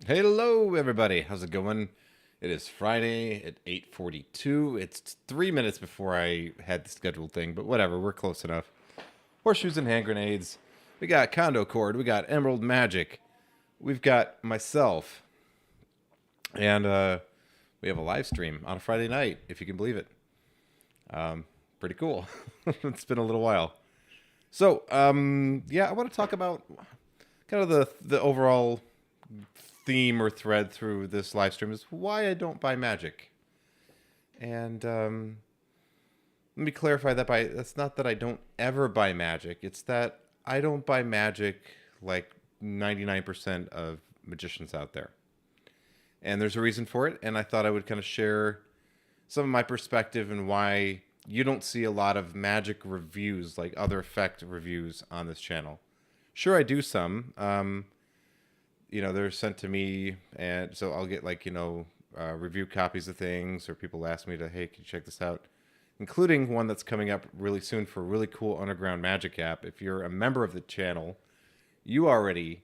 Hello, everybody. How's it going? It is Friday at 8:42. It's 3 minutes before I had the scheduled thing, but whatever. We're close enough. Horseshoes and hand grenades. We got Condo Cord. We got Emerald Magic. We've got myself. And we have a live stream on a Friday night, if you can believe it. Pretty cool. It's been a little while. So, yeah, I want to talk about kind of the overall theme or thread through this live stream is why I don't buy magic. And let me clarify that that's not that I don't ever buy magic. It's that I don't buy magic like 99% of magicians out there. And there's a reason for it. And I thought I would kind of share some of my perspective and why you don't see a lot of magic reviews, like other effect reviews on this channel. Sure, I do some. They're sent to me, and so I'll get review copies of things, or people ask me to, hey, can you check this out? Including one that's coming up really soon for a really cool underground magic app. If you're a member of the channel, you already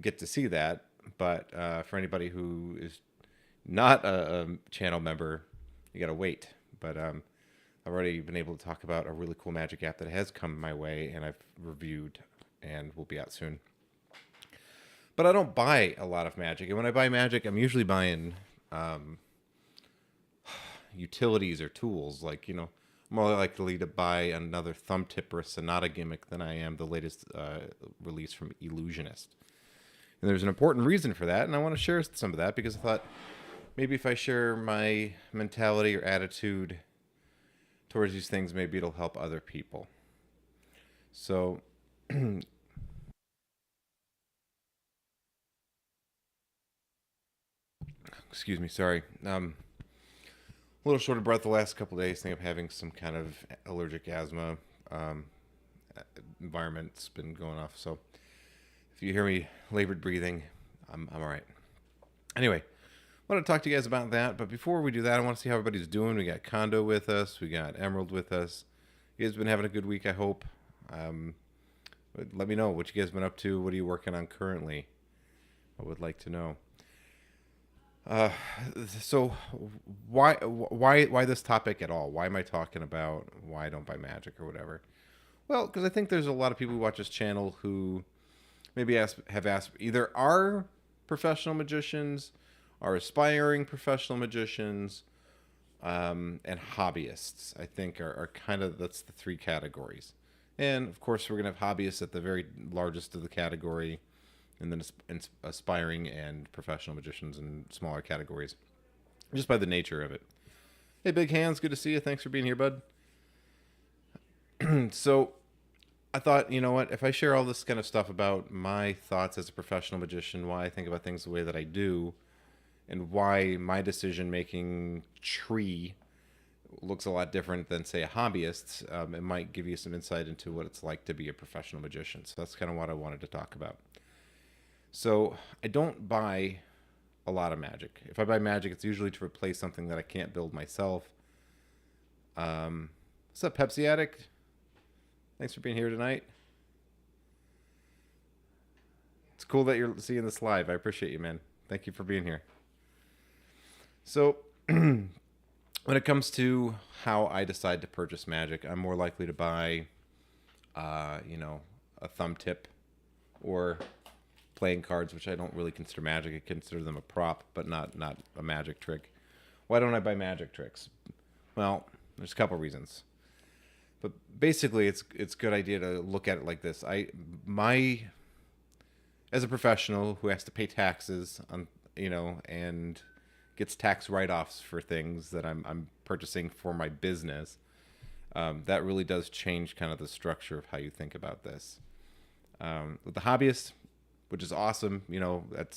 get to see that. But for anybody who is not a channel member, you gotta wait. But I've already been able to talk about a really cool magic app that has come my way, and I've reviewed, and will be out soon. But I don't buy a lot of magic. And when I buy magic, I'm usually buying utilities or tools. I'm more likely to buy another thumb tip or a Sonata gimmick than I am the latest release from Illusionist. And there's an important reason for that, and I want to share some of that because I thought maybe if I share my mentality or attitude towards these things, maybe it'll help other people. So, excuse me, sorry. A little short of breath the last couple of days. I think I'm having some kind of allergic asthma. Um, Environment's been going off, so if you hear me labored breathing, I'm all right. Anyway, I want to talk to you guys about that. But before we do that, I want to see how everybody's doing. We got Condo with us. We got Emerald with us. You guys been having a good week, I hope. Um, Let me know what you guys been up to. What are you working on currently? I would like to know. Uh, so why this topic at all? Why am I talking about why I don't buy magic or whatever? Well, because I think there's a lot of people who watch this channel who maybe have asked either are professional magicians, are aspiring professional magicians, and hobbyists. I think are kind of that's the three categories. And of course, we're gonna have hobbyists at the very largest of the category, and then aspiring and professional magicians in smaller categories, just by the nature of it. Hey, Big Hands, good to see you. Thanks for being here, bud. So, I thought, you know what, if I share all this kind of stuff about my thoughts as a professional magician, why I think about things the way that I do, and why my decision making tree looks a lot different than, say, a hobbyist, it might give you some insight into what it's like to be a professional magician. So, that's kind of what I wanted to talk about. So I don't buy a lot of magic. If I buy magic, it's usually to replace something that I can't build myself. What's up, Pepsi Addict? Thanks for being here tonight. It's cool that you're seeing this live. I appreciate you, man. Thank you for being here. So, when it comes to how I decide to purchase magic, I'm more likely to buy, a thumb tip or playing cards, which I don't really consider magic. I consider them a prop, but not a magic trick. Why don't I buy magic tricks? Well, there's a couple reasons. But basically, it's a good idea to look at it like this. As a professional who has to pay taxes on, and gets tax write-offs for things that I'm purchasing for my business, that really does change kind of the structure of how you think about this. With the hobbyist, which is awesome.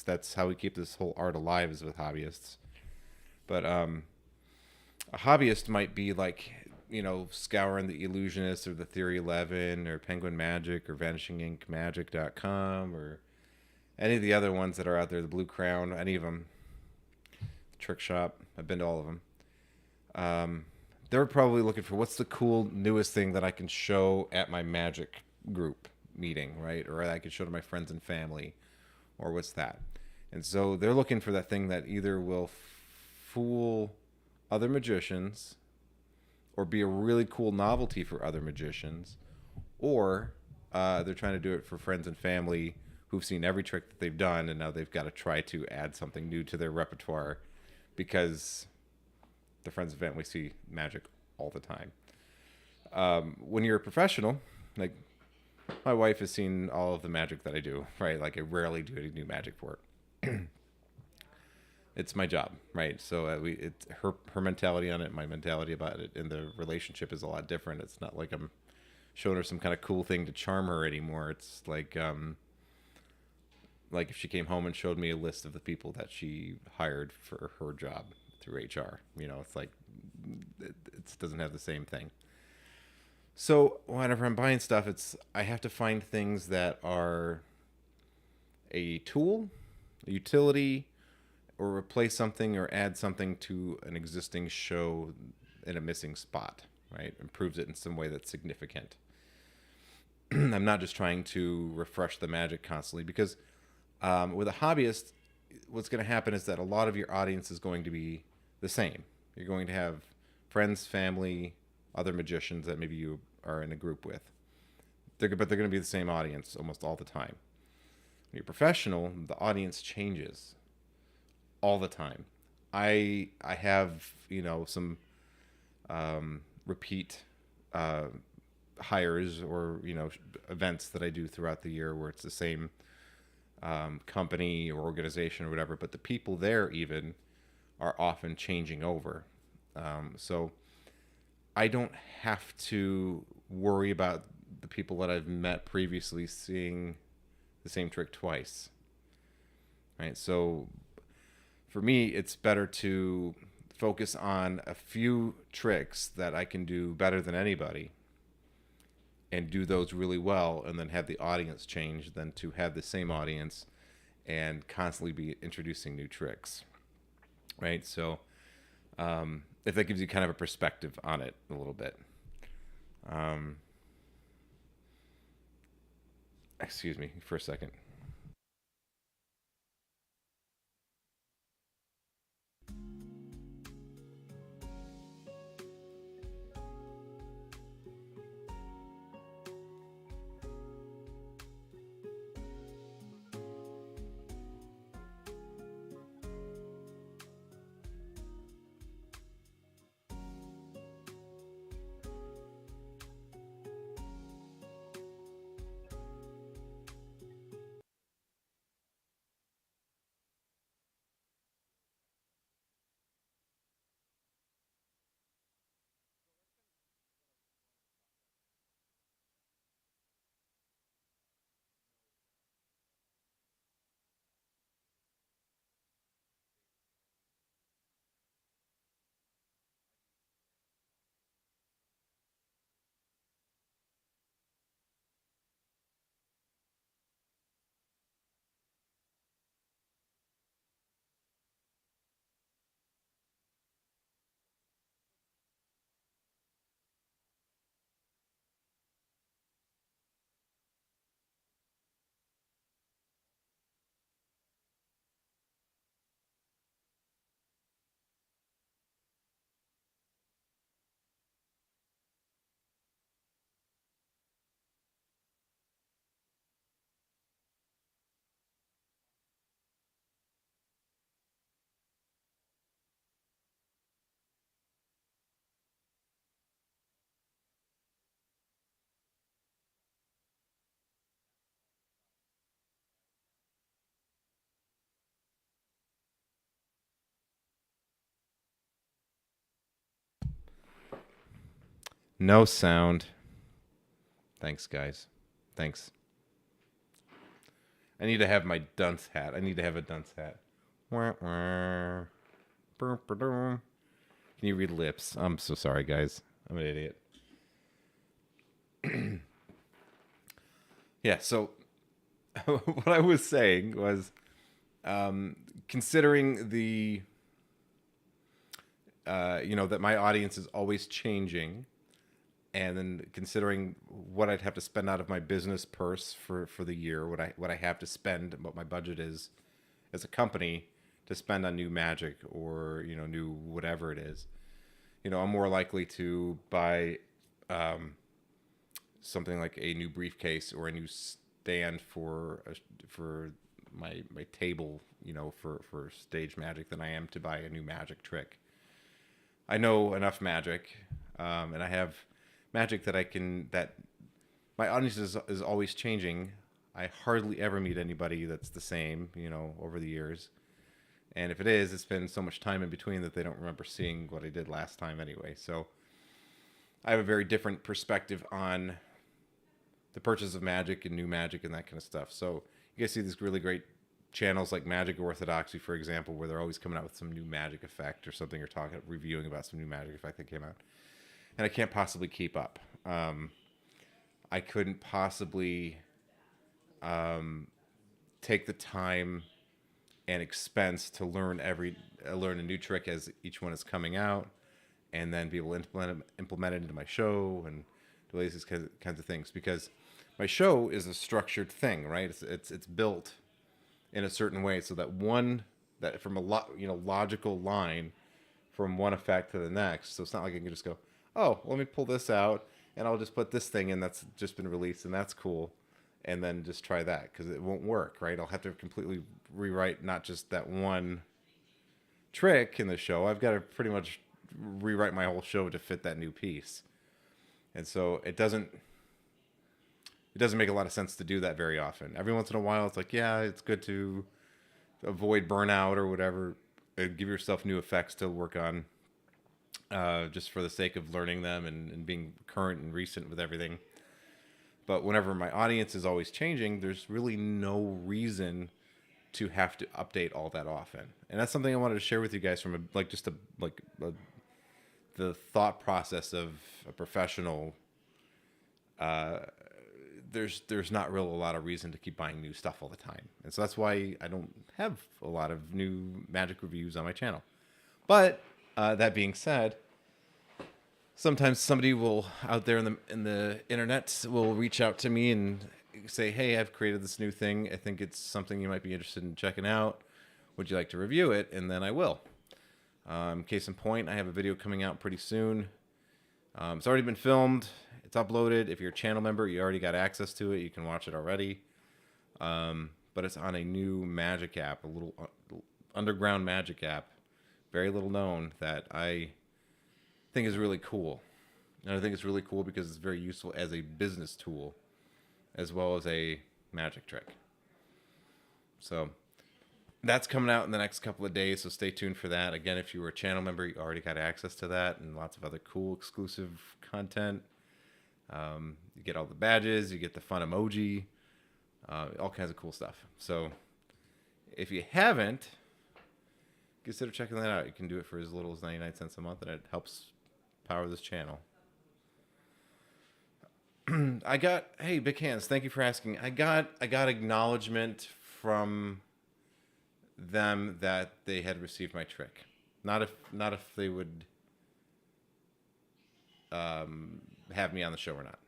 That's how we keep this whole art alive, is with hobbyists. But a hobbyist might be like, scouring the Illusionist or the Theory 11 or Penguin Magic or VanishingInkMagic.com or any of the other ones that are out there, the Blue Crown, any of them. Trick Shop, I've been to all of them. They're probably looking for what's the cool newest thing that I can show at my magic group meeting, right? Or I could show to my friends and family, or what's that? And so they're looking for that thing that either will fool other magicians or be a really cool novelty for other magicians, or they're trying to do it for friends and family who've seen every trick that they've done, and now they've got to try to add something new to their repertoire because the friends and family see magic all the time. When you're a professional, like my wife has seen all of the magic that I do, right? Like I rarely do any new magic for it. It's my job, right? So it's her mentality on it, my mentality about it, and the relationship is a lot different. It's not like I'm showing her some kind of cool thing to charm her anymore. It's like if she came home and showed me a list of the people that she hired for her job through HR. It's like it doesn't have the same thing. So whenever I'm buying stuff, I have to find things that are a tool, a utility, or replace something or add something to an existing show in a missing spot, right? Improves it in some way that's significant. I'm not just trying to refresh the magic constantly because with a hobbyist, what's going to happen is that a lot of your audience is going to be the same. You're going to have friends, family, other magicians that maybe you are in a group with. But they're going to be the same audience almost all the time. When you're professional, the audience changes all the time. I have some repeat hires or events that I do throughout the year where it's the same company or organization or whatever, but the people there even are often changing over. So I don't have to worry about the people that I've met previously seeing the same trick twice, right? So for me, it's better to focus on a few tricks that I can do better than anybody and do those really well and then have the audience change than to have the same audience and constantly be introducing new tricks, right? So if that gives you kind of a perspective on it a little bit. Um, Excuse me for a second. No sound. Thanks, guys. Thanks. I need to have my dunce hat. I need to have a dunce hat. Wah, wah. Can you read lips? I'm so sorry, guys. I'm an idiot. Yeah, so what I was saying was considering that my audience is always changing, and then considering what I'd have to spend out of my business purse for the year, what I have to spend, what my budget is as a company to spend on new magic or new whatever it is. I'm more likely to buy something like a new briefcase or a new stand for my table, for stage magic than I am to buy a new magic trick. I know enough magic, and I have magic that my audience is always changing. I hardly ever meet anybody that's the same, over the years. And if it is, it's been so much time in between that they don't remember seeing what I did last time anyway. So I have a very different perspective on the purchase of magic and new magic and that kind of stuff. So you guys see these really great channels like Magic Orthodoxy, for example, where they're always coming out with some new magic effect or something, or reviewing about some new magic effect that came out. And I can't possibly keep up. I couldn't possibly take the time and expense to learn a new trick as each one is coming out, and then be able to implement it into my show and do these kinds of things, because my show is a structured thing, right? It's built in a certain way so that from a logical line from one effect to the next. So it's not like I can just go, oh, let me pull this out and I'll just put this thing in that's just been released and that's cool, and then just try that, because it won't work, right? I'll have to completely rewrite not just that one trick in the show. I've got to pretty much rewrite my whole show to fit that new piece. And so it doesn't it doesn't make a lot of sense to do that very often. Every once in a while, it's like, yeah, it's good to avoid burnout or whatever. Give yourself new effects to work on, just for the sake of learning them and being current and recent with everything. But whenever my audience is always changing, there's really no reason to have to update all that often. And that's something I wanted to share with you guys from the thought process of a professional. Uh, there's not real a lot of reason to keep buying new stuff all the time, and so that's why I don't have a lot of new magic reviews on my channel. But that being said, sometimes somebody will out there in the internet will reach out to me and say, "Hey, I've created this new thing. I think it's something you might be interested in checking out. Would you like to review it?" And then I will. Case in point, I have a video coming out pretty soon. It's already been filmed. It's uploaded. If you're a channel member, you already got access to it. You can watch it already. But it's on a new magic app, a little underground magic app, very little known, that I think is really cool. And I think it's really cool because it's very useful as a business tool as well as a magic trick. So that's coming out in the next couple of days, so stay tuned for that. Again, if you were a channel member, you already got access to that and lots of other cool exclusive content. You get all the badges, you get the fun emoji, all kinds of cool stuff. So if you haven't, consider checking that out. You can do it for as little as 99 cents a month, and it helps power this channel. Hey, Big Hands, thank you for asking. I got acknowledgement from them that they had received my trick. Not if they would have me on the show or not.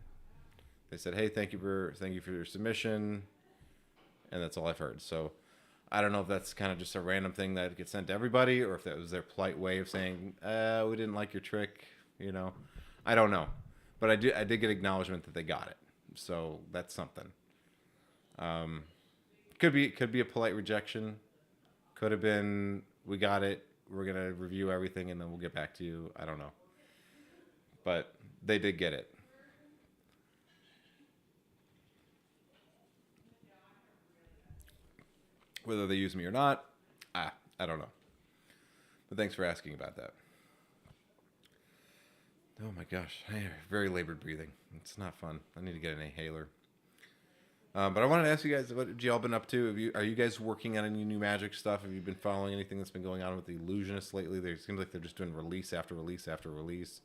They said, "Hey, thank you for your submission," and that's all I've heard. So I don't know if that's kind of just a random thing that gets sent to everybody, or if that was their polite way of saying, "We didn't like your trick," you know. I don't know, but I did get acknowledgement that they got it, so that's something. Could be a polite rejection. Could have been, "We got it. We're gonna review everything and then we'll get back to you." I don't know, but they did get it. Whether they use me or not, I don't know. But thanks for asking about that. Oh my gosh, very labored breathing. It's not fun. I need to get an inhaler. But I wanted to ask you guys, what have you all been up to? Are you guys working on any new magic stuff? Have you been following anything that's been going on with the illusionists lately? It seems like they're just doing release after release after release.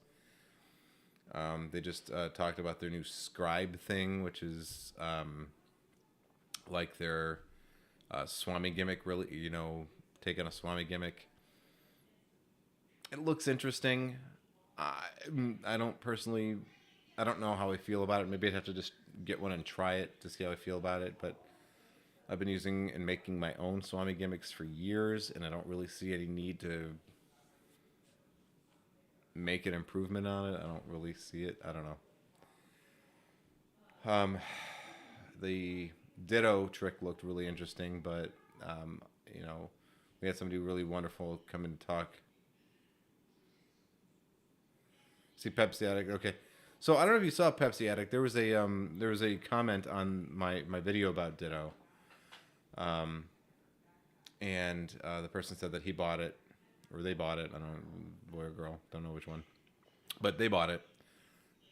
They just talked about their new scribe thing, which is like their Swami gimmick, really, take on a Swami gimmick. It looks interesting. I don't know how I feel about it. Maybe I'd have to just get one and try it to see how I feel about it. But I've been using and making my own Swami gimmicks for years, and I don't really see any need to make an improvement on it. I don't really see it. I don't know. The Ditto trick looked really interesting, but we had somebody really wonderful come and talk. See Pepsi Addict. Okay, so I don't know if you saw Pepsi Addict. There was a comment on my video about Ditto, and the person said that he bought it, or they bought it. I don't know, boy or girl, don't know which one, but they bought it,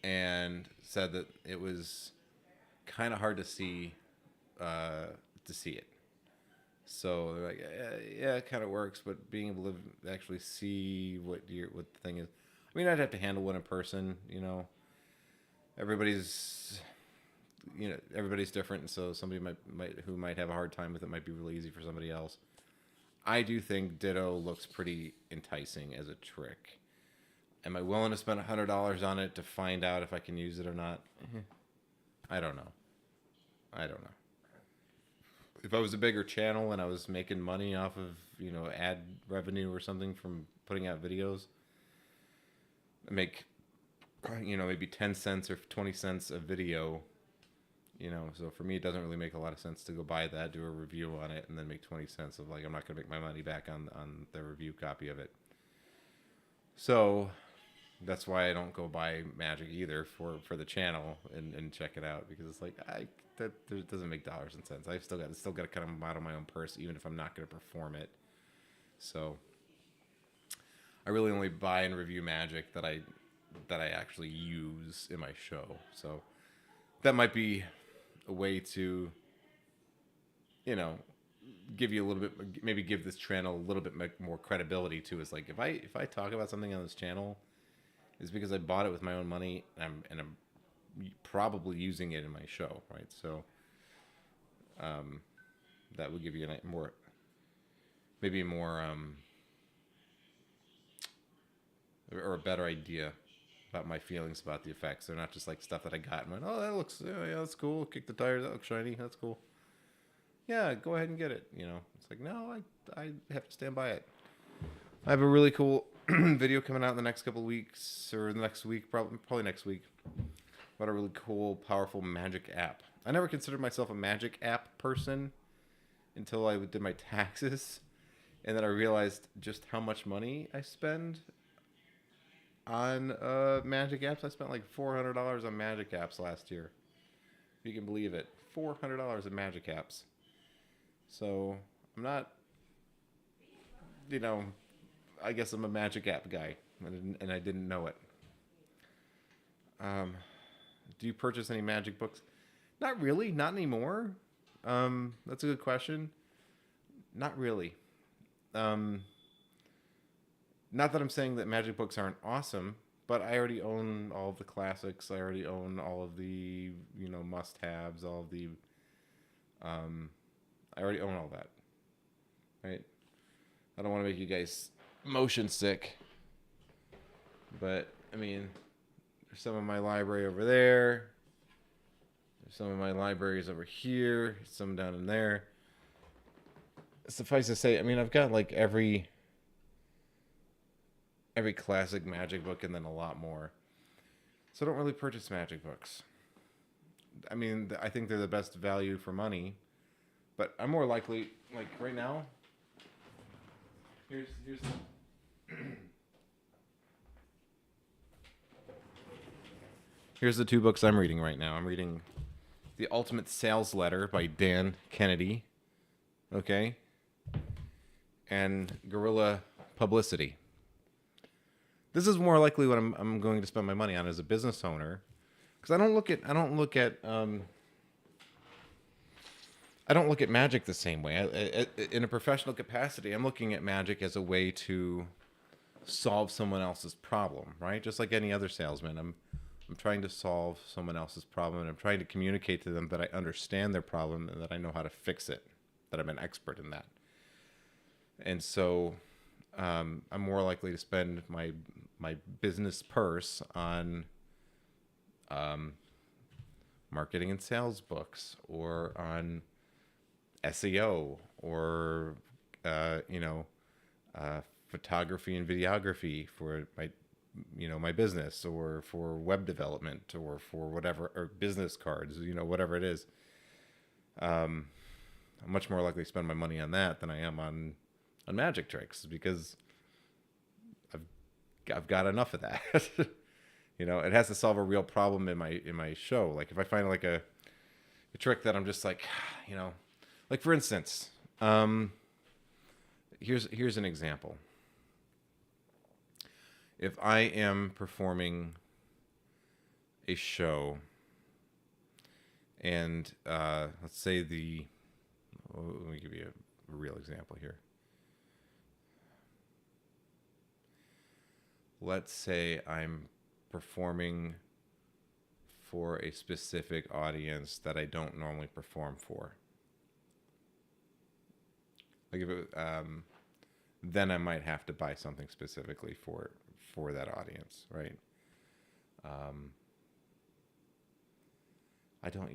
and said that it was kind of hard to see it. So they're like, yeah, it kind of works, but being able to actually see what the thing is. I mean, I'd have to handle one in person, Everybody's different, and so somebody who might have a hard time with it might be really easy for somebody else. I do think Ditto looks pretty enticing as a trick. Am I willing to spend $100 on it to find out if I can use it or not? I don't know. If I was a bigger channel and I was making money off of, ad revenue or something from putting out videos, I make, maybe 10 cents or 20 cents a video, so for me, it doesn't really make a lot of sense to go buy that, do a review on it, and then make 20 cents of, I'm not going to make my money back on the review copy of it. So That's why I don't go buy Magic either for the channel and check it out, because it's like that doesn't make dollars and cents. I've still got to cut them out of my own purse, even if I'm not going to perform it. So I really only buy and review Magic that I actually use in my show. So that might be a way to, you know, give you a little bit, maybe give this channel a little bit more credibility too. Is like, if I talk about something on this channel, is because I bought it with my own money, and I'm probably using it in my show, right? So that would give you a more, maybe more or a better idea about my feelings about the effects. They're not just like stuff that I got and went, oh, that looks, yeah, that's cool. Kick the tires, that looks shiny, that's cool. Yeah, go ahead and get it. You know, it's like, no, I have to stand by it. I have a really cool video coming out in the next couple of weeks, or the next week, probably next week, about a really cool, powerful Magic app. I never considered myself a Magic app person until I did my taxes, and then I realized just how much money I spend on Magic apps. I spent like $400 on Magic apps last year. If you can believe it, $400 in Magic apps. So I'm not, you know, I guess I'm a Magic app guy, and I didn't know it. Do you purchase any Magic books? Not really, not anymore. That's a good question. Not really. Not that I'm saying that Magic books aren't awesome, but I already own all of the classics. I already own all of the, you know, must-haves, all of the, I already own all that, right? I don't want to make you guys motion sick, but I mean, there's some of my library over there. There's some of my libraries over here. Some down in there. Suffice to say, I mean, I've got like every classic Magic book and then a lot more. So I don't really purchase Magic books. I mean, I think they're the best value for money, but I'm more likely, like right now, here's here's the two books I'm reading right now. I'm reading The Ultimate Sales Letter by Dan Kennedy, okay, and Guerrilla Publicity. This is more likely what I'm going to spend my money on as a business owner, because I don't look at Magic the same way. In a professional capacity, I'm looking at Magic as a way to solve someone else's problem, right? Just like any other salesman, I'm trying to solve someone else's problem, and I'm trying to communicate to them that I understand their problem and that I know how to fix it, that I'm an expert in that. And so I'm more likely to spend my business purse on marketing and sales books, or on SEO, or photography and videography for my business, or for web development, or for whatever, or business cards, whatever it is. I'm much more likely to spend my money on that than I am on magic tricks, because I've got enough of that. It has to solve a real problem in my show. Like if I find like a trick that I'm just like, like for instance, here's an example. If I am performing a show, and let's say let me give you a real example here. Let's say I'm performing for a specific audience that I don't normally perform for. Like if it, then I might have to buy something specifically for that audience, right? I don't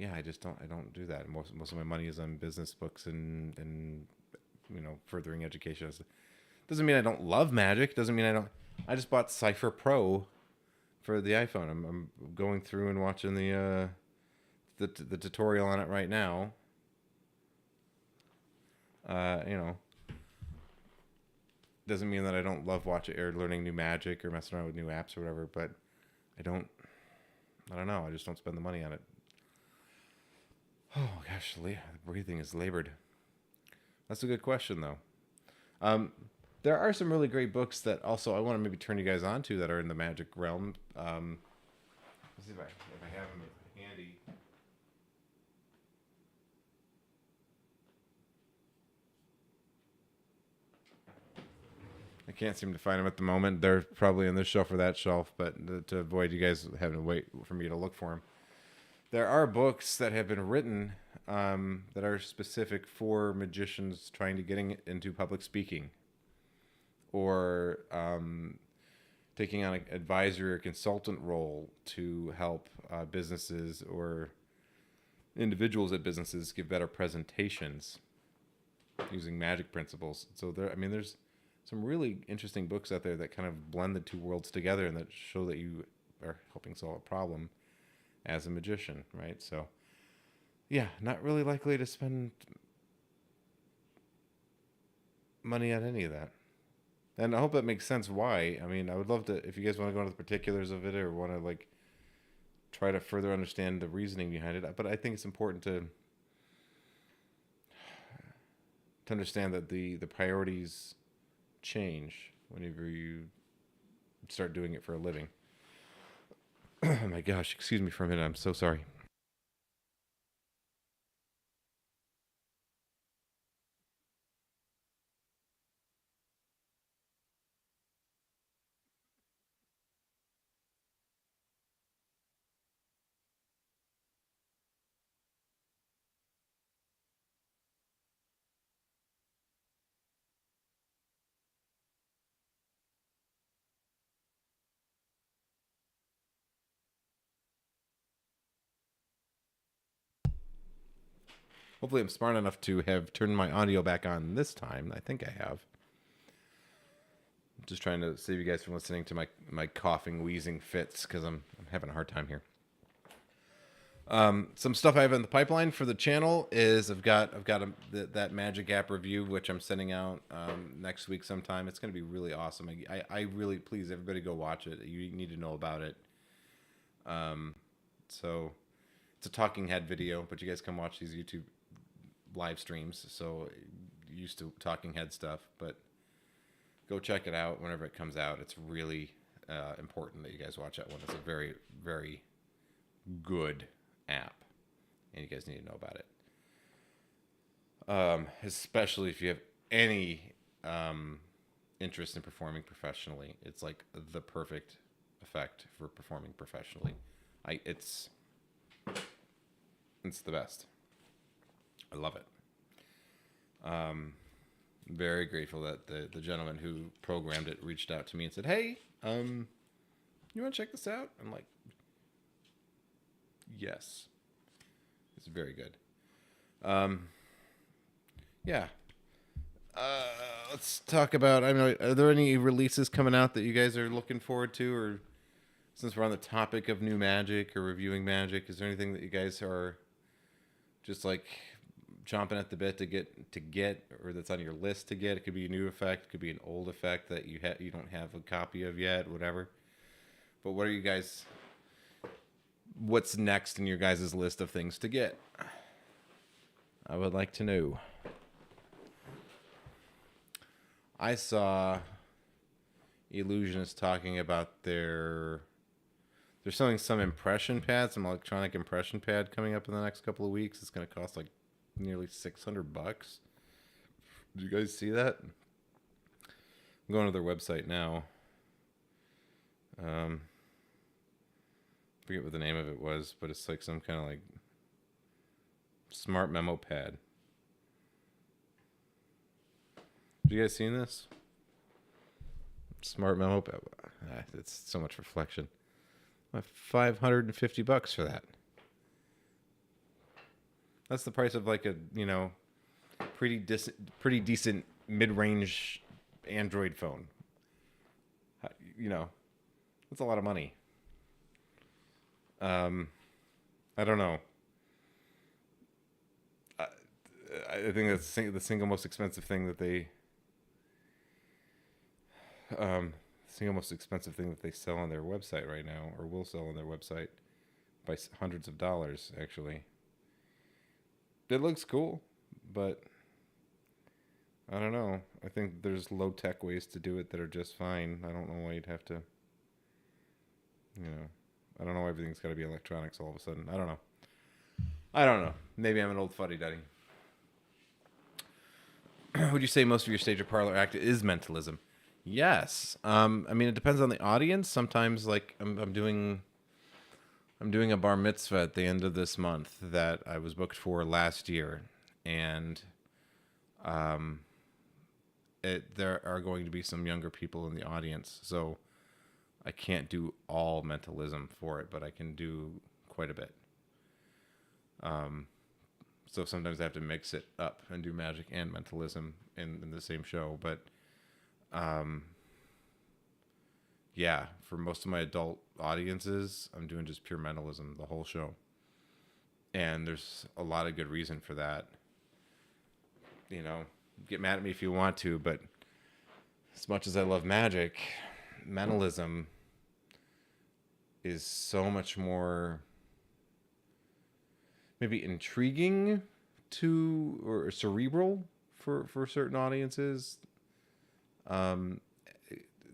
do that. Most of my money is on business books and furthering education. Doesn't mean I don't love Magic. Doesn't mean I don't. I just bought Cypher Pro for the iPhone. I'm going through and watching the tutorial on it right now. Doesn't mean that I don't love watching or learning new magic or messing around with new apps or whatever, but I don't. I don't know. I just don't spend the money on it. Oh gosh, the breathing is labored. That's a good question though. Um, there are some really great books that also I want to maybe turn you guys on to that are in the magic realm. Let's see if I have them handy. I can't seem to find them at the moment. They're probably on this shelf or that shelf, but to avoid you guys having to wait for me to look for them, there are books that have been written that are specific for magicians trying to getting into public speaking or taking on an advisory or consultant role to help businesses or individuals at businesses give better presentations using magic principles. So there, I mean, there's some really interesting books out there that kind of blend the two worlds together and that show that you are helping solve a problem as a magician, right? So, yeah, not really likely to spend money on any of that. And I hope that makes sense why. I mean, I would love to, if you guys want to go into the particulars of it or want to like try to further understand the reasoning behind it. But I think it's important to understand that the priorities change whenever you start doing it for a living. Oh my gosh, excuse me for a minute. I'm so sorry. Hopefully, I'm smart enough to have turned my audio back on this time. I think I have. I'm just trying to save you guys from listening to my coughing, wheezing fits because I'm having a hard time here. Some stuff I have in the pipeline for the channel is that Magic app review, which I'm sending out next week sometime. It's going to be really awesome. I really please everybody go watch it. You need to know about it. So it's a talking head video, but you guys come watch these YouTube live streams. So used to talking head stuff, but go check it out whenever it comes out. It's really important that you guys watch that one. It's a very, very good app, and you guys need to know about it. Especially if you have any interest in performing professionally. It's like the perfect effect for performing professionally. It's the best. I love it. Very grateful that the gentleman who programmed it reached out to me and said, "Hey, you want to check this out?" I'm like, "Yes." It's very good. Yeah. Let's talk about. I mean, are there any releases coming out that you guys are looking forward to, or since we're on the topic of new magic or reviewing magic, is there anything that you guys are just like chomping at the bit to get, or that's on your list to get? It could be a new effect, it could be an old effect that you don't have a copy of yet, whatever. But what are you guys? What's next in your guys' list of things to get? I would like to know. I saw Illusionists talking about they're selling some impression pad, some electronic impression pad coming up in the next couple of weeks. It's going to cost like nearly $600. Did you guys see that? I'm going to their website now. Forget what the name of it was, but it's like some kind of like smart memo pad. Have you guys seen this? Smart memo pad. It's so much reflection. $550 for that. That's the price of like a pretty decent mid-range Android phone. That's a lot of money. I don't know. I think that's the single most expensive thing that they Single most expensive thing that they sell on their website right now, or will sell on their website by hundreds of dollars, actually. It looks cool, but I don't know. I think there's low tech ways to do it that are just fine. I don't know why you'd have to, you know, I don't know why everything's got to be electronics all of a sudden. I don't know. I don't know. Maybe I'm an old fuddy duddy. Would you say most of your stage or parlor act is mentalism? Yes. I mean, it depends on the audience. Sometimes, like, I'm doing a bar mitzvah at the end of this month that I was booked for last year, and there are going to be some younger people in the audience, so I can't do all mentalism for it, but I can do quite a bit. So sometimes I have to mix it up and do magic and mentalism in the same show. But yeah, for most of my adult audiences, I'm doing just pure mentalism the whole show. And there's a lot of good reason for that. You know, get mad at me if you want to, but as much as I love magic, mentalism is so much more maybe intriguing to or cerebral for certain audiences.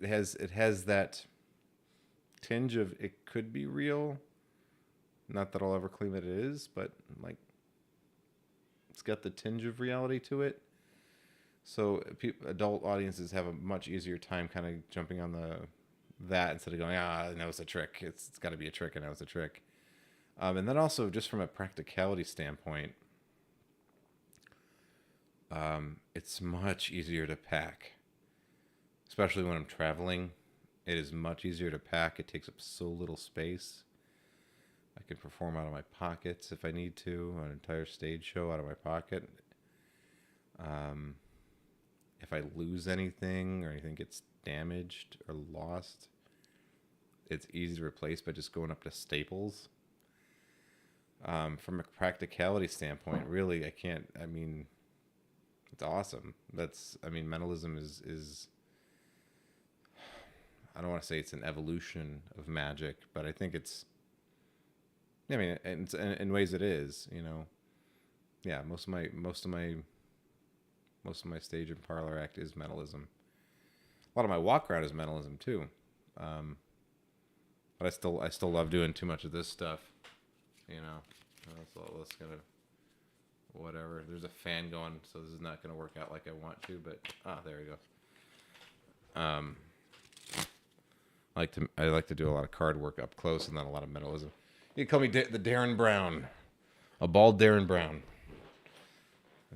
It has that tinge of it could be real. Not that I'll ever claim it is, but like it's got the tinge of reality to it. So adult audiences have a much easier time kind of jumping on that instead of going, I know it's a trick. It's got to be a trick. I know it's a trick. And then also just from a practicality standpoint, it's much easier to pack, especially when I'm traveling. It is much easier to pack. It takes up so little space. I can perform out of my pockets if I need to, an entire stage show out of my pocket. If I lose anything or anything gets damaged or lost, it's easy to replace by just going up to Staples. From a practicality standpoint, really, I mean, it's awesome. Mentalism is I don't want to say it's an evolution of magic, but I think in ways it is, you know. Yeah, most of my stage and parlor act is mentalism. A lot of my walk around is mentalism too. But I still love doing too much of this stuff, you know. So let's kind of whatever. There's a fan going, so this is not going to work out like I want to. But there we go. I like to do a lot of card work up close and then a lot of mentalism. You can call me the Darren Brown, a bald Darren Brown.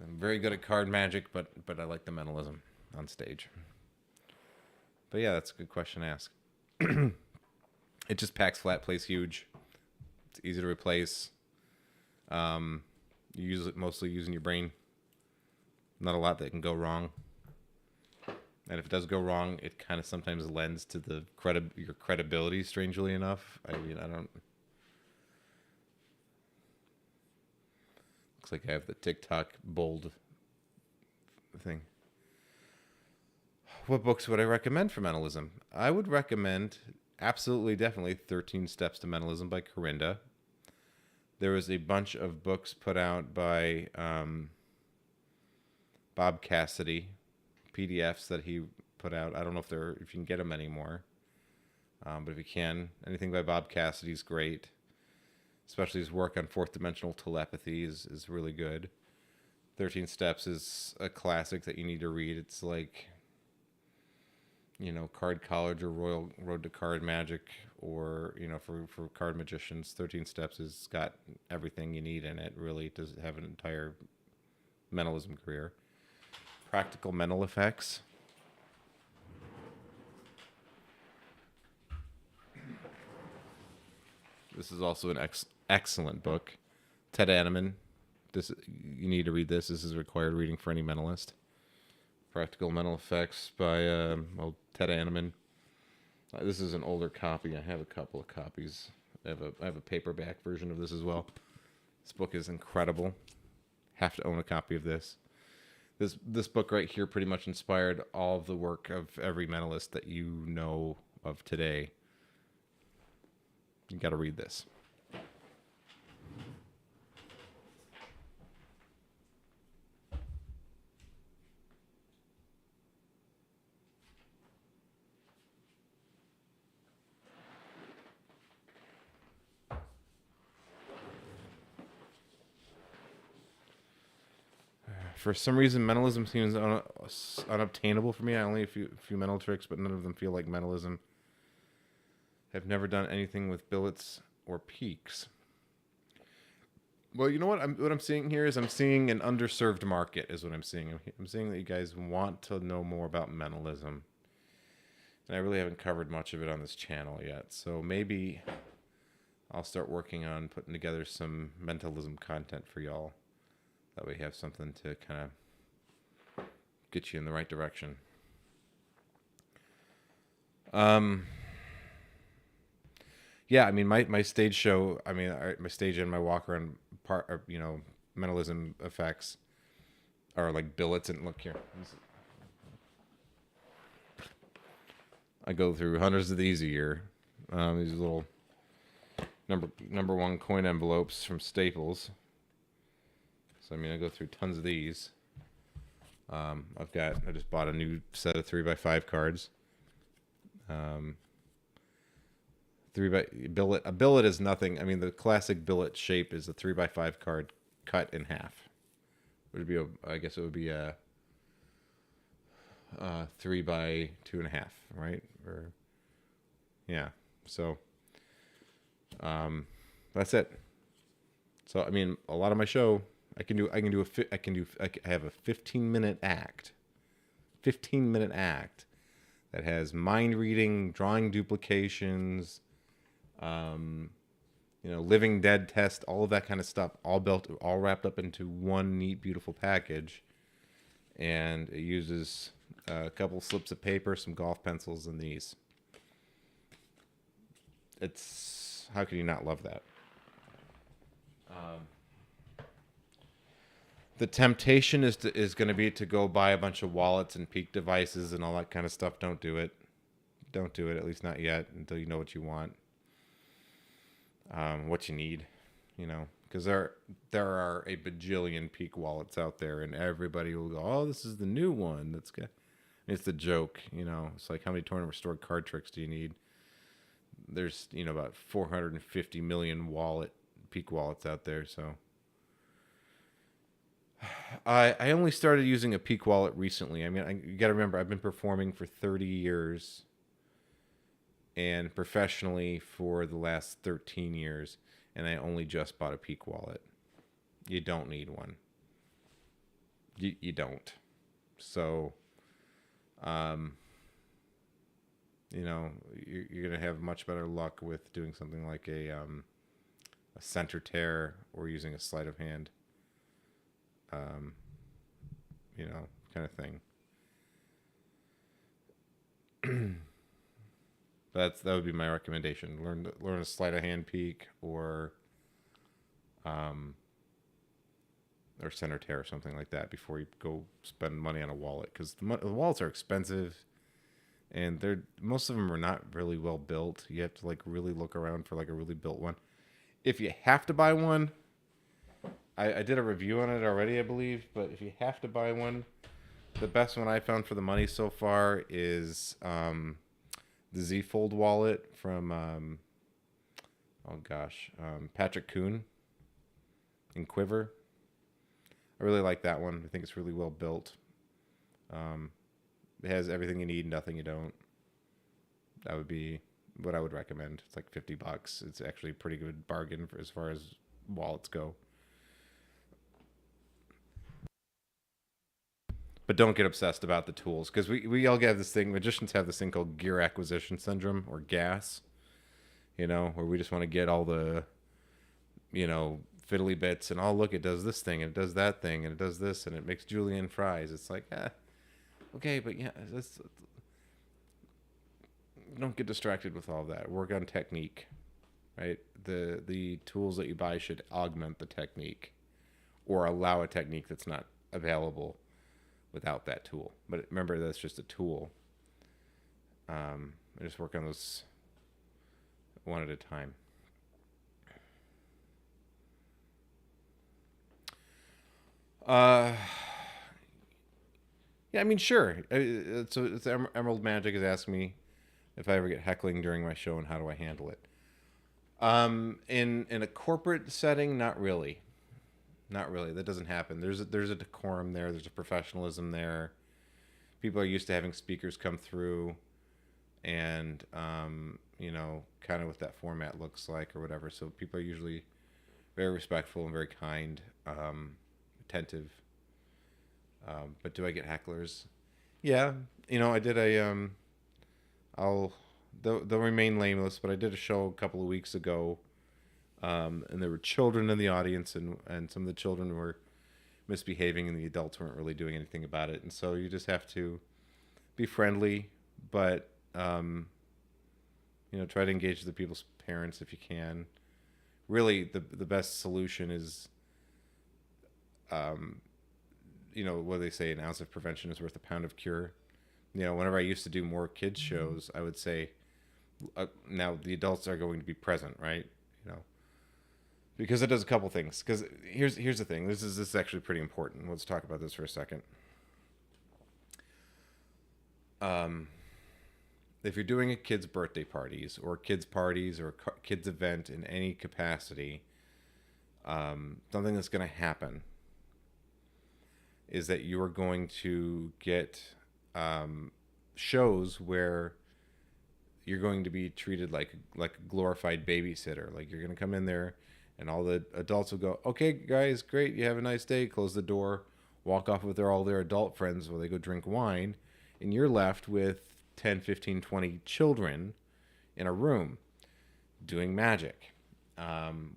I'm very good at card magic, but I like the mentalism on stage. But yeah, that's a good question to ask. It just packs flat, plays huge. It's easy to replace. You use it mostly using your brain. Not a lot that can go wrong. And if it does go wrong, it kind of sometimes lends to your credibility, strangely enough. I mean, I don't... Looks like I have the TikTok bold thing. What books would I recommend for mentalism? I would recommend, absolutely, definitely, 13 Steps to Mentalism by Corinda. There was a bunch of books put out by Bob Cassidy, PDFs that he put out. I don't know if you can get them anymore, but if you can, anything by Bob Cassidy is great. Especially his work on fourth dimensional telepathy is really good. 13 Steps is a classic that you need to read. It's like, you know, Card College or Royal Road to Card Magic, or, you know, for card magicians. 13 Steps has got everything you need in it, really, to have an entire mentalism career. Practical Mental Effects. This is also an excellent book. Ted Anneman. You need to read this. This is required reading for any mentalist. Practical Mental Effects by Ted Anneman. This is an older copy. I have a couple of copies. I have a paperback version of this as well. This book is incredible. Have to own a copy of this. This book right here pretty much inspired all of the work of every mentalist that you know of today. You got to read this. For some reason, mentalism seems unobtainable for me. I only a few mental tricks, but none of them feel like mentalism. I've never done anything with billets or peaks. Well, you know what I'm seeing here is I'm seeing an underserved market is what I'm seeing. I'm seeing that you guys want to know more about mentalism. And I really haven't covered much of it on this channel yet. So maybe I'll start working on putting together some mentalism content for y'all. That way you have something to kind of get you in the right direction. Yeah, I mean, my stage show, I mean, my stage and my walk around part, of, mentalism effects are like billets. And look here. I go through hundreds of these a year. These little number one coin envelopes from Staples. So, I mean, I go through tons of these. I just bought a new set of 3x5 cards. A billet is nothing. I mean, the classic billet shape is a 3x5 card cut in half. I guess it would be a 3x2.5, right? Or yeah. So that's it. So I mean, a lot of my show, I have a 15-minute act. 15-minute act that has mind reading, drawing duplications, living dead test, all of that kind of stuff, all wrapped up into one neat, beautiful package. And it uses a couple slips of paper, some golf pencils, and these. How can you not love that? The temptation is going to be to go buy a bunch of wallets and peak devices and all that kind of stuff. Don't do it. Don't do it, at least not yet, until you know what you want. What you need, because there are a bajillion peak wallets out there, and everybody will go, oh, this is the new one. That's good. It's the joke, It's like, how many tournament restored card tricks do you need? There's, about 450 million peak wallets out there, so... I only started using a peak wallet recently. I mean, you got to remember, I've been performing for 30 years and professionally for the last 13 years, and I only just bought a peak wallet. You don't need one. You don't. So, you're going to have much better luck with doing something like a center tear or using a sleight of hand. Kind of thing. That would be my recommendation. Learn a sleight of hand peak or center tear or something like that before you go spend money on a wallet, because the wallets are expensive, and most of them are not really well built. You have to really look around for a really built one. If you have to buy one, I did a review on it already, I believe, but if you have to buy one, the best one I found for the money so far is the Z Fold wallet from Patrick Kuhn in Quiver. I really like that one. I think it's really well built. It has everything you need, nothing you don't. That would be what I would recommend. It's like $50. It's actually a pretty good bargain as far as wallets go. But don't get obsessed about the tools, because we all have this thing, magicians have this thing called gear acquisition syndrome, or GAS, where we just want to get all the, fiddly bits, and oh, look, it does this thing, and it does that thing, and it does this, and it makes julienne fries. It's like, okay, but yeah, don't get distracted with all that. Work on technique, right? The tools that you buy should augment the technique or allow a technique that's not available. without that tool. But remember, that's just a tool. I just work on those one at a time. Uh, yeah, I mean, sure. So it's Emerald Magic is asking me if I ever get heckling during my show and how do I handle it. In a corporate setting, not really. Not really. That doesn't happen. There's a decorum there. There's a professionalism there. People are used to having speakers come through, and kind of what that format looks like or whatever. So people are usually very respectful and very kind, attentive. But do I get hecklers? Yeah, I did I'll they'll remain nameless, but I did a show a couple of weeks ago, and there were children in the audience, and some of the children were misbehaving, and the adults weren't really doing anything about it. And so you just have to be friendly, but try to engage the people's parents if you can. Really, the best solution is, what they say, an ounce of prevention is worth a pound of cure. Whenever I used to do more kids shows, I would say, now the adults are going to be present, right? Because it does a couple things. Because here's the thing. This is actually pretty important. Let's talk about this for a second. If you're doing a kids' birthday parties or kids' parties or kids' event in any capacity, something that's going to happen is that you are going to get shows where you're going to be treated like a glorified babysitter. Like, you're going to come in there and all the adults will go, okay, guys, great, you have a nice day, close the door, walk off with all their adult friends while they go drink wine, and you're left with 10, 15, 20 children in a room doing magic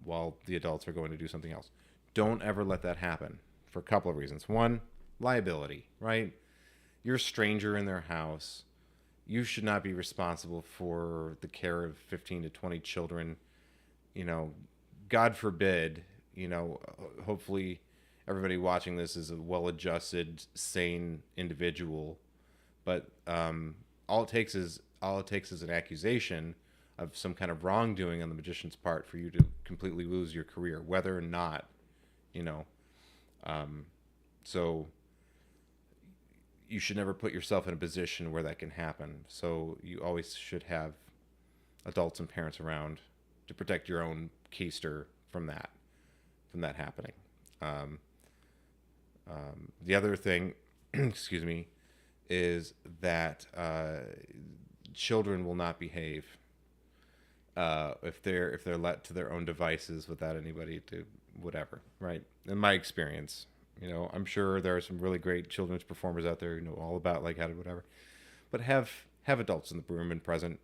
while the adults are going to do something else. Don't ever let that happen for a couple of reasons. One, liability, right? You're a stranger in their house. You should not be responsible for the care of 15 to 20 children. God forbid, hopefully everybody watching this is a well-adjusted, sane individual. But all it takes is an accusation of some kind of wrongdoing on the magician's part for you to completely lose your career, whether or not, So you should never put yourself in a position where that can happen. So you always should have adults and parents around to protect your own keister from that happening. The other thing, excuse me, is that children will not behave if they're let to their own devices without anybody to whatever, right? In my experience, I'm sure there are some really great children's performers out there who know all about like how to whatever, but have adults in the room and present.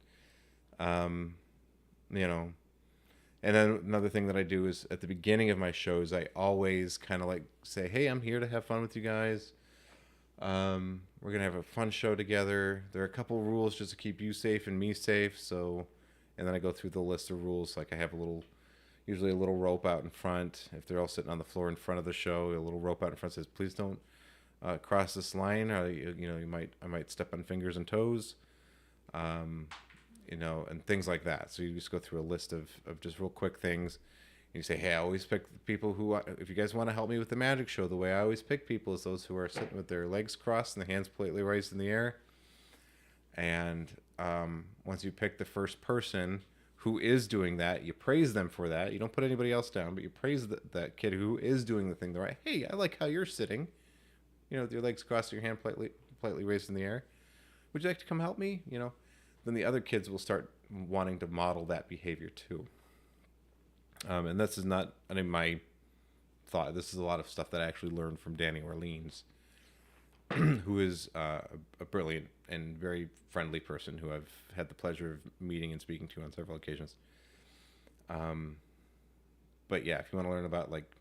And then another thing that I do is at the beginning of my shows, I always kind of like say, hey, I'm here to have fun with you guys. We're going to have a fun show together. There are a couple of rules just to keep you safe and me safe. So, and then I go through the list of rules. Like I have usually a little rope out in front. If they're all sitting on the floor in front of the show, a little rope out in front says, please don't cross this line. Or, I might step on fingers and toes. And things like that. So you just go through a list of just real quick things. And you say, hey, I always pick the people who, if you guys want to help me with the magic show, the way I always pick people is those who are sitting with their legs crossed and the hands politely raised in the air. And once you pick the first person who is doing that, you praise them for that. You don't put anybody else down, but you praise that kid who is doing the thing the right. Hey, I like how you're sitting, with your legs crossed, your hand politely raised in the air. Would you like to come help me? Then the other kids will start wanting to model that behavior too. And this is not my thought. This is a lot of stuff that I actually learned from Danny Orleans, who is a brilliant and very friendly person who I've had the pleasure of meeting and speaking to on several occasions. But yeah, if you want to learn about like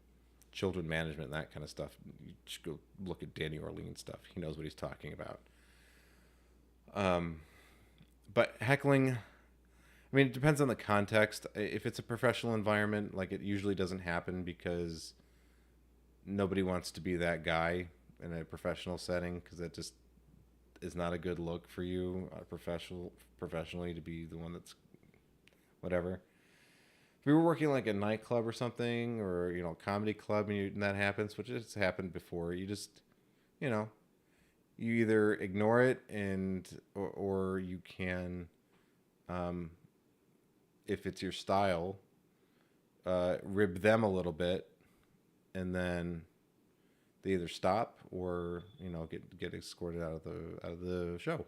children management and that kind of stuff, you should go look at Danny Orleans stuff. He knows what he's talking about. But heckling, I mean, it depends on the context. If it's a professional environment, like it usually doesn't happen because nobody wants to be that guy. in a professional setting, because that just is not a good look for you, professionally, to be the one that's whatever. If we were working like a nightclub or something, or comedy club, and that happens, which has happened before, you just you know you either ignore it, or you can, um, if it's your style, rib them a little bit, and then they either stop or get escorted out of the show.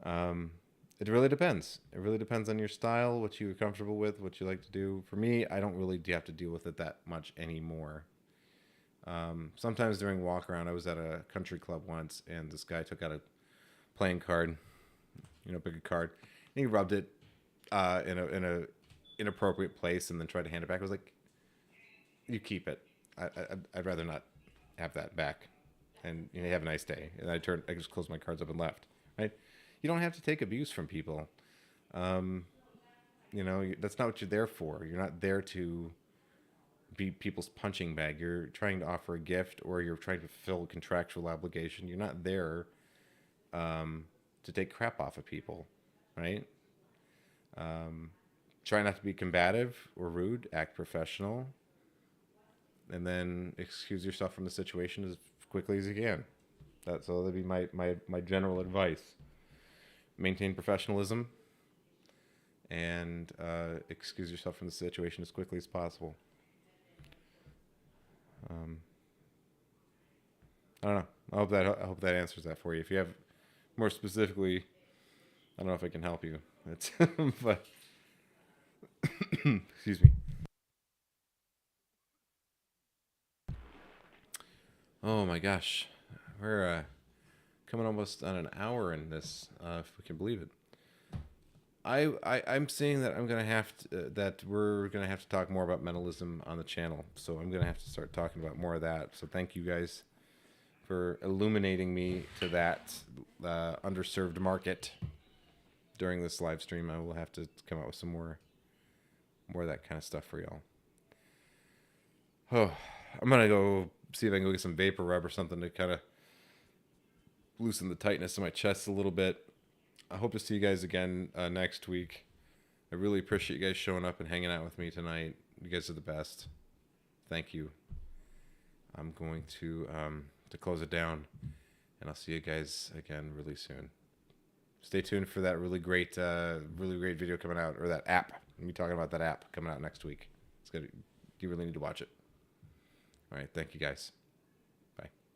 Um, it really depends. It really depends on your style, what you're comfortable with, what you like to do. For me, I don't really have to deal with it that much anymore. Sometimes during walk around, I was at a country club once, and this guy took out a playing card, pick a card, and he rubbed it in a inappropriate place, and then tried to hand it back. I was like, "You keep it. I'd rather not have that back." And have a nice day. And I just closed my cards up and left. Right? You don't have to take abuse from people. Um, that's not what you're there for. You're not there to be people's punching bag. You're trying to offer a gift, or you're trying to fulfill a contractual obligation. You're not there to take crap off of people, right? Um, Try not to be combative or rude. Act professional, and then excuse yourself from the situation as quickly as you can. That'd be my general advice. Maintain professionalism, and excuse yourself from the situation as quickly as possible. Um, I don't know. I hope that answers that for you. If you have more specifically, I don't know if I can help you. It's but excuse me. Oh my gosh, we're coming almost on an hour in this, if we can believe it. I'm seeing that we're gonna have to talk more about mentalism on the channel. So I'm gonna have to start talking about more of that. So thank you guys for illuminating me to that underserved market during this live stream. I will have to come out with some more of that kind of stuff for y'all. Oh, I'm gonna go see if I can go get some vapor rub or something to kind of loosen the tightness in my chest a little bit. I hope to see you guys again next week. I really appreciate you guys showing up and hanging out with me tonight. You guys are the best. Thank you. I'm going to close it down, and I'll see you guys again really soon. Stay tuned for that really great video coming out, or that app. I'll be talking about that app coming out next week. It's good. You really need to watch it. All right. Thank you guys.